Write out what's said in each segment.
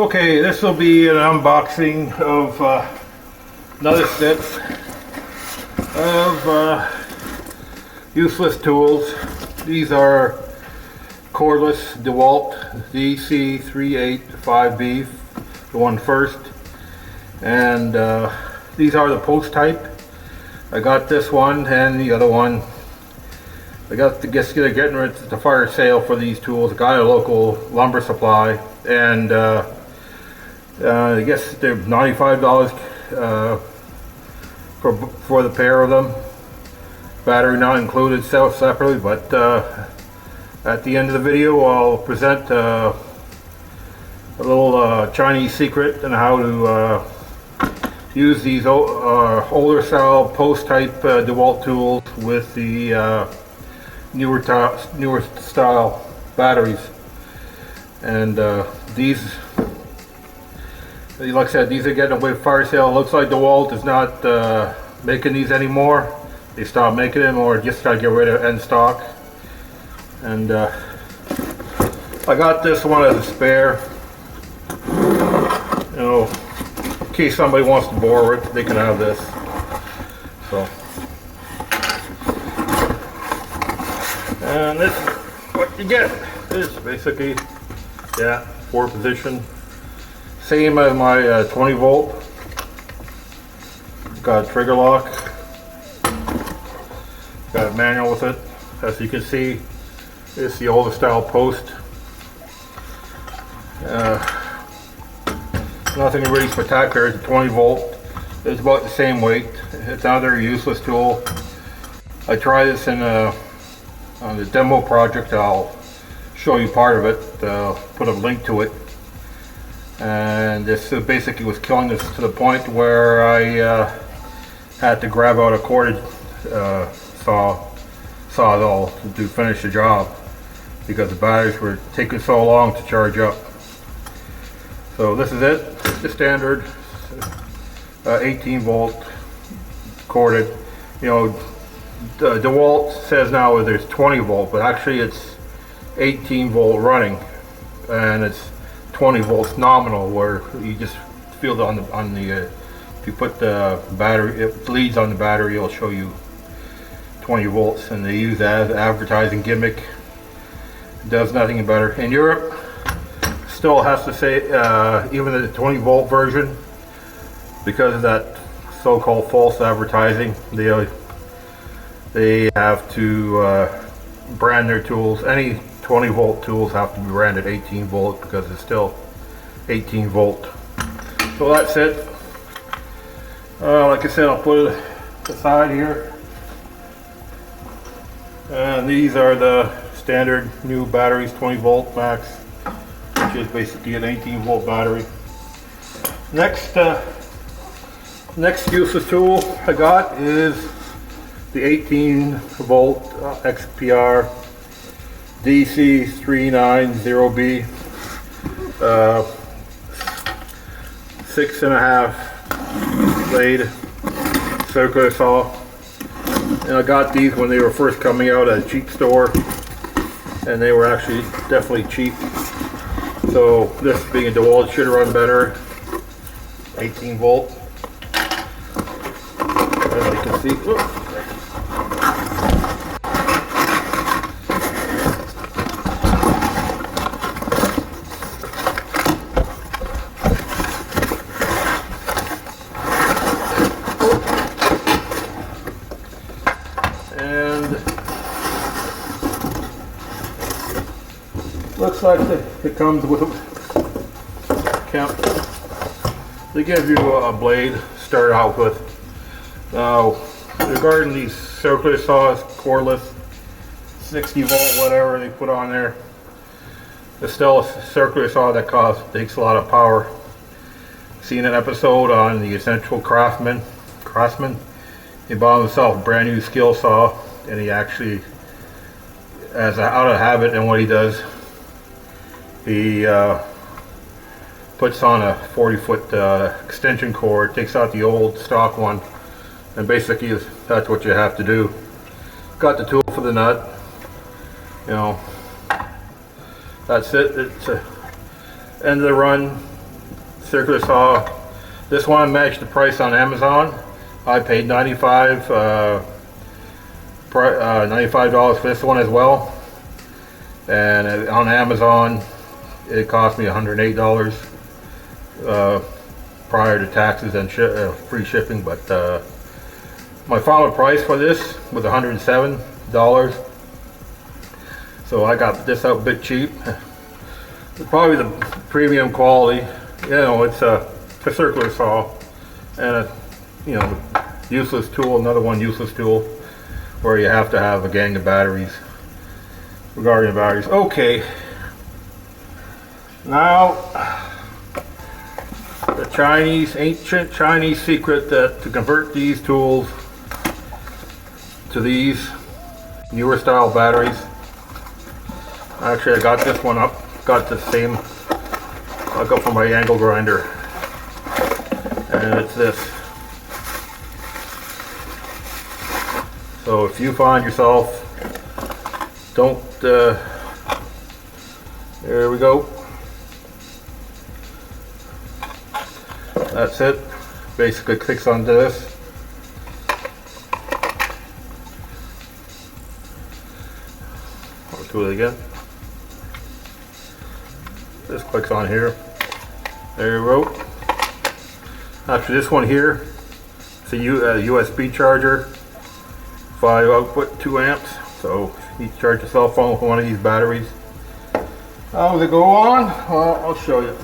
Okay, this will be an unboxing of another set of useless tools. These are cordless Dewalt DC385B, the one first, and these are the post type. I got this one and the other one. I got getting rid of the fire sale for these tools. I got a local lumber supply, and I guess they're $95 for the pair of them. Battery not included, sell separately, but at the end of the video I'll present a little Chinese secret on how to use these older style post type Dewalt tools with the newer style batteries. And these, like I said, these are getting away with fire sale. It looks like Dewalt is not making these anymore. They stopped making them, or just got to get rid of end stock. And I got this one as a spare, you know, in case somebody wants to borrow it, they can have this. So, and this is what you get. This is basically, yeah, 4-position. Same as my 20 volt. Got a trigger lock. Got a manual with it. As you can see, it's the older style post. Nothing really spectacular. It's a 20 volt. It's about the same weight. It's another useless tool. I tried this in on the demo project. I'll show you part of it. Put a link to it. And this basically was killing this to the point where I had to grab out a corded sawzall to finish the job, because the batteries were taking so long to charge up. So this is it, the standard 18 volt corded. You know, DeWalt says now there's 20 volt, but actually it's 18 volt running, and it's 20 volts nominal, where you just feel it on the if you put the battery, it bleeds on the battery, it'll show you 20 volts, and they use that as an advertising gimmick. It does nothing better. In Europe, still has to say, even the 20 volt version, because of that so-called false advertising, they have to brand their tools. Any 20 volt tools have to be branded 18 volt because it's still 18 volt. So that's it. Like I said, I'll put it aside here. And these are the standard new batteries, 20 volt max, which is basically an 18 volt battery. Next useless tool I got is the 18 volt XPR DC390B 6.5 blade circular saw. And I got these when they were first coming out at a cheap store, and they were actually definitely cheap. So this being a DeWalt should run better. 18 volt. As you can see. Whoops. Looks like it comes with a count. They give you a blade to start out with. Now, regarding these circular saws, cordless, 60 volt, whatever they put on there, it's still a circular saw that takes a lot of power. Seen an episode on the Essential Craftsman. He bought himself a brand new skill saw, and he actually, as out of habit, and what he does, he puts on a 40-foot extension cord, takes out the old stock one, and basically that's what you have to do. Got the tool for the nut, you know, that's it. It's end of the run. circular saw. This one matched the price on Amazon. I paid $95 for this one as well, and on Amazon it cost me $108 prior to taxes and free shipping. But my final price for this was $107, so I got this out a bit cheap. It's probably the premium quality. You know, it's a circular saw and a, you know, useless tool. Another one useless tool where you have to have a gang of batteries. Regarding batteries, okay. Now the ancient Chinese secret that to convert these tools to these newer style batteries. Actually, I got this one up. Got the same I got from my angle grinder, and it's this. So if you find yourself, don't. There we go. That's it. Basically clicks onto this. I'll do it again. This clicks on here. There we go. Actually, this one here, it's a USB charger, 5 output, 2 amps. So you can charge your cell phone with one of these batteries. How does it go on? Well, I'll show you.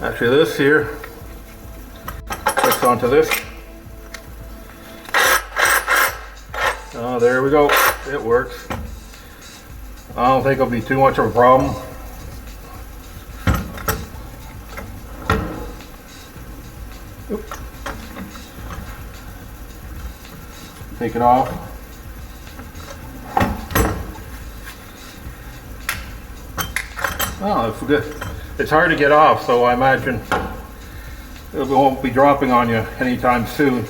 Actually, this here clicks onto this. Oh, there we go. It works. I don't think it'll be too much of a problem. Oops. Take it off. Oh, it's good. It's hard to get off, so I imagine it won't be dropping on you anytime soon.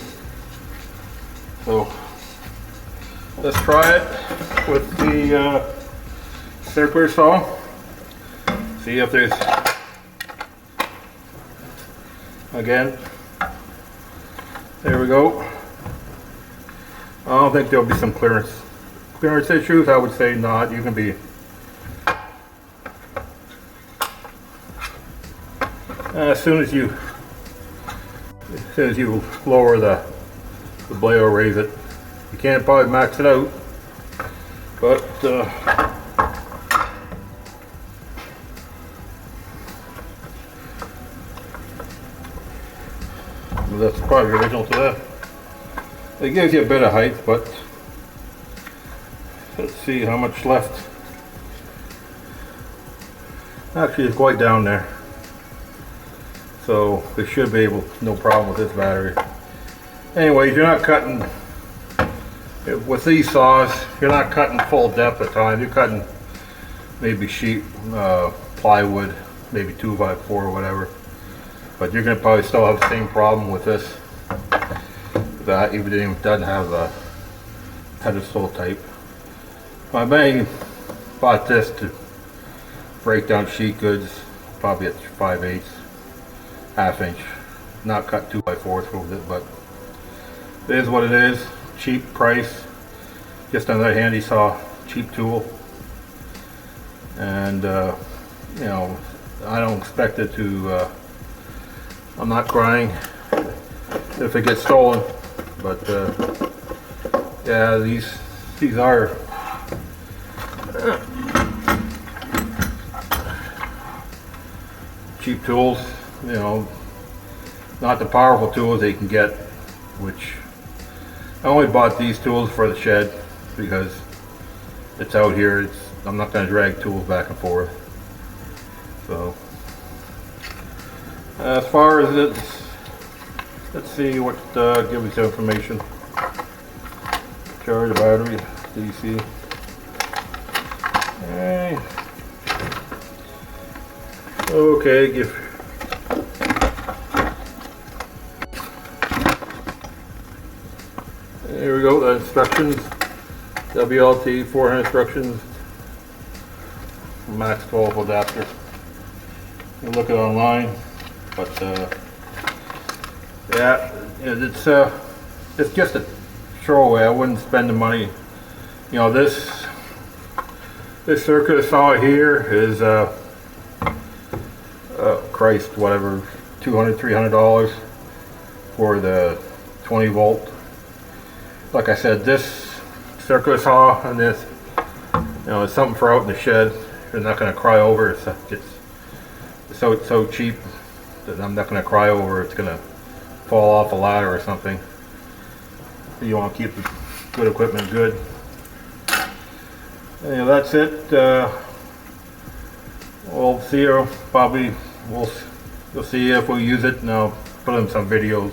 So let's try it with the circular saw. See if there's, again, there we go. I don't think there'll be some clearance issues. I would say not. You can be as soon as you lower the blade or raise it. You can't probably max it out, but that's probably original to that. It gives you a bit of height, but let's see how much left. Actually, it's quite down there, so we should be able, no problem with this battery. Anyways, you're not cutting. With these saws, you're not cutting full depth at times. You're cutting maybe sheet, plywood, maybe 2x4 or whatever. But you're going to probably still have the same problem with this. That even if it doesn't have a pedestal type. I may bought this to break down sheet goods, probably at 5/8, ½ inch. Not cut 2x4s with it, but it is what it is. Cheap price, just another handy saw, cheap tool, and you know, I don't expect it to. I'm not crying if it gets stolen, but yeah, these are cheap tools. You know, not the powerful tools they can get, which. I only bought these tools for the shed because it's out here. I'm not going to drag tools back and forth. So as far as it's, let's see what give me some information. Charge the battery, DC. Okay, give. There we go, the instructions, WLT 400 instructions, max 12 adapter. You look it online, but yeah, it's just a throwaway. I wouldn't spend the money. You know, this circular saw here is Christ, whatever, $200, $300 for the 20 volt. Like I said, this circular saw and this, you know, it's something for out in the shed. You're not going to cry over it. It's so cheap that I'm not going to cry over it's going to fall off a ladder or something. You want to keep the good equipment good. Anyway, that's it. We'll see you probably. You'll see if we use it, and I'll put in some videos.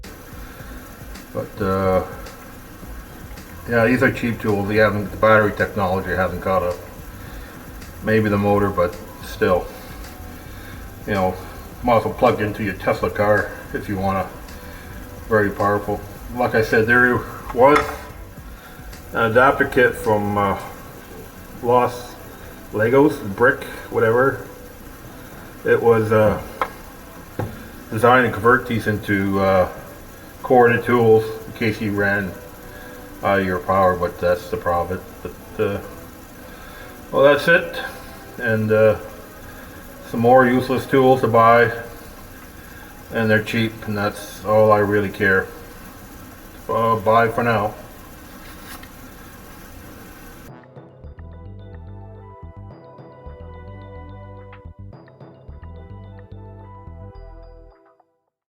But yeah, these are cheap tools. The battery technology hasn't caught up. Maybe the motor, but still, you know, might as well plug into your Tesla car if you want to. Very powerful. Like I said, there was an adapter kit from Los Legos, Brick, whatever. It was designed to convert these into corded tools in case you ran out of your power, but that's the problem. But well, that's it. And some more useless tools to buy, and they're cheap, and that's all I really care. Bye for now.